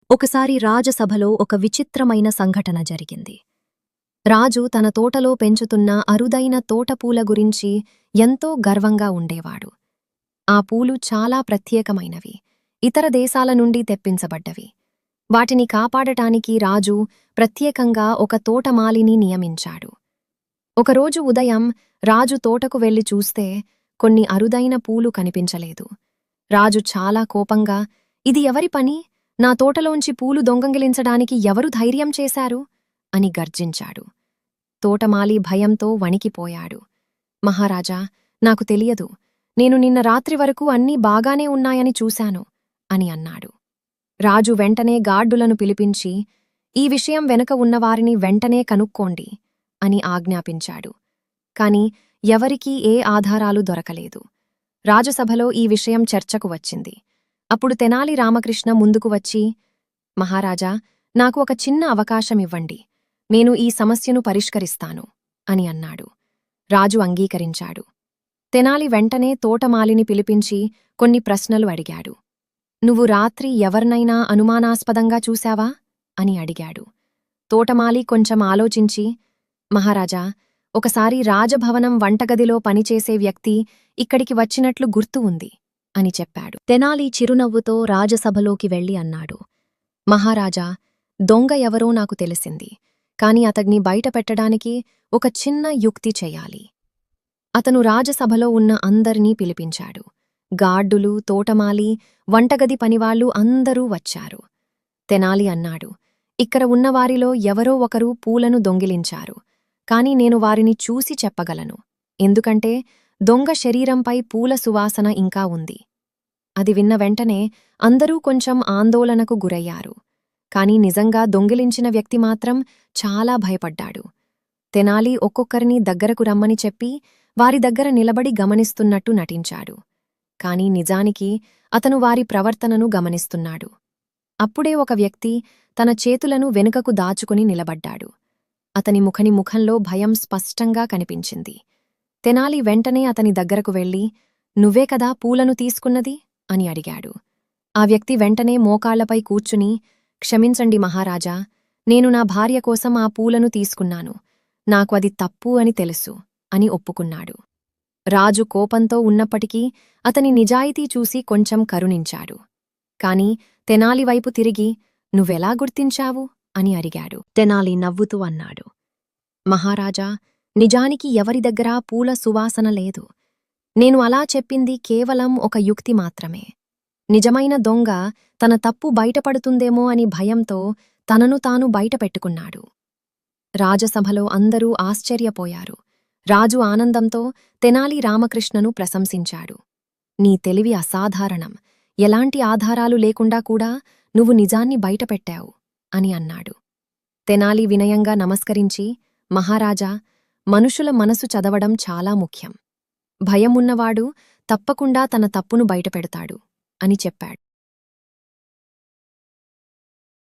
ఒకసారి రాజసభలో ఒక విచిత్రమైన సంఘటన జరిగింది. రాజు తన తోటలో పెంచుతున్న అరుదైన తోటపూల గురించి ఎంతో గర్వంగా ఉండేవాడు. ఆ పూలు చాలా ప్రత్యేకమైనవి, ఇతర దేశాల నుండి తెప్పించబడ్డవి. వాటిని కాపాడటానికి రాజు ప్రత్యేకంగా ఒక తోటమాలిని నియమించాడు. ఒకరోజు ఉదయం రాజు తోటకు వెళ్లి చూస్తే కొన్ని అరుదైన పూలు కనిపించలేదు. రాజు చాలా కోపంగా, ఇది ఎవరి పని? నా తోటలోంచి పూలు దొంగంగిలించడానికి ఎవరు ధైర్యం చేశారు? అని గర్జించాడు. తోటమాలి భయంతో వణికిపోయాడు. మహారాజా, నాకు తెలియదు. నేను నిన్న రాత్రి వరకు అన్నీ బాగానే ఉన్నాయని చూశాను అని అన్నాడు. రాజు వెంటనే గార్డులను పిలిపించి, ఈ విషయం వెనుక ఉన్నవారిని వెంటనే కనుక్కోండి అని ఆజ్ఞాపించాడు. కాని ఎవరికీ ఏ ఆధారాలు దొరకలేదు. రాజసభలో ఈ విషయం చర్చకు వచ్చింది. అప్పుడు తెనాలి రామకృష్ణ ముందుకు వచ్చి, మహారాజా, నాకు ఒక చిన్న అవకాశమివ్వండి. నేను ఈ సమస్యను పరిష్కరిస్తాను అని అన్నాడు. రాజు అంగీకరించాడు. తెనాలి వెంటనే తోటమాలిని పిలిపించి కొన్ని ప్రశ్నలు అడిగాడు. నువ్వు రాత్రి ఎవర్నైనా అనుమానాస్పదంగా చూశావా అని అడిగాడు. తోటమాలి కొంచెం ఆలోచించి, మహారాజా, ఒకసారి రాజభవనం వంటగదిలో పనిచేసే వ్యక్తి ఇక్కడికి వచ్చినట్లు గుర్తు ఉంది అని చెప్పాడు. తెనాలి చిరునవ్వుతో రాజసభలోకి వెళ్ళి అన్నాడు, మహారాజా, దొంగ ఎవరో నాకు తెలిసింది. కాని అతడ్ని బయటపెట్టడానికి ఒక చిన్న యుక్తి చెయ్యాలి. అతను రాజసభలో ఉన్న అందరినీ పిలిపించాడు. గార్డులు, తోటమాలి, వంటగది పనివాళ్లు అందరూ వచ్చారు. తెనాలి అన్నాడు, ఇక్కడ ఉన్నవారిలో ఎవరో ఒకరు పూలను దొంగిలించారు. కాని నేను వారిని చూసి చెప్పగలను. ఎందుకంటే దొంగ శరీరంపై పూల సువాసన ఇంకా ఉంది. అది విన్న వెంటనే అందరూ కొంచెం ఆందోళనకు గురయ్యారు. కాని నిజంగా దొంగిలించిన వ్యక్తి మాత్రం చాలా భయపడ్డాడు. తెనాలి ఒక్కొక్కరిని దగ్గరకు రమ్మని చెప్పి వారి దగ్గర నిలబడి గమనిస్తున్నట్టు నటించాడు. కాని నిజానికి అతను వారి ప్రవర్తనను గమనిస్తున్నాడు. అప్పుడే ఒక వ్యక్తి తన చేతులను వెనుకకు దాచుకుని నిలబడ్డాడు. అతని ముఖంలో భయం స్పష్టంగా కనిపించింది. తెనాలి వెంటనే అతని దగ్గరకు వెళ్లి, నువ్వే కదా పూలను తీసుకున్నది అని అడిగాడు. ఆ వ్యక్తి వెంటనే మోకాళ్లపై కూర్చుని, క్షమించండి మహారాజా, నేను నా భార్య కోసం ఆ పూలను తీసుకున్నాను. నాకు అది తప్పు అని తెలుసు అని ఒప్పుకున్నాడు. రాజు కోపంతో ఉన్నప్పటికీ అతని నిజాయితీ చూసి కొంచెం కరుణించాడు. కాని తెనాలి వైపు తిరిగి, నువ్వెలా గుర్తించావు అని అడిగాడు. తెనాలి నవ్వుతూ అన్నాడు, మహారాజా, నిజానికి ఎవరి దగ్గరా పూల సువాసన లేదు. నేను అలా చెప్పింది కేవలం ఒక యుక్తి మాత్రమే. నిజమైన దొంగ తన తప్పు బయటపడుతుందేమో అని భయంతో తనను తాను బయటపెట్టుకున్నాడు. రాజసభలో అందరూ ఆశ్చర్యపోయారు. రాజు ఆనందంతో తెనాలి రామకృష్ణను ప్రశంసించాడు. నీ తెలివి అసాధారణం. ఎలాంటి ఆధారాలు లేకుండా కూడా నువ్వు నిజాన్ని బయటపెట్టావు అని అన్నాడు. తెనాలి వినయంగా నమస్కరించి, మహారాజా, మనుషుల మనసు చదవడం చాలా ముఖ్యం. భయమున్నవాడు తప్పకుండా తన తప్పును బయటపెడతాడు అని చెప్పాడు.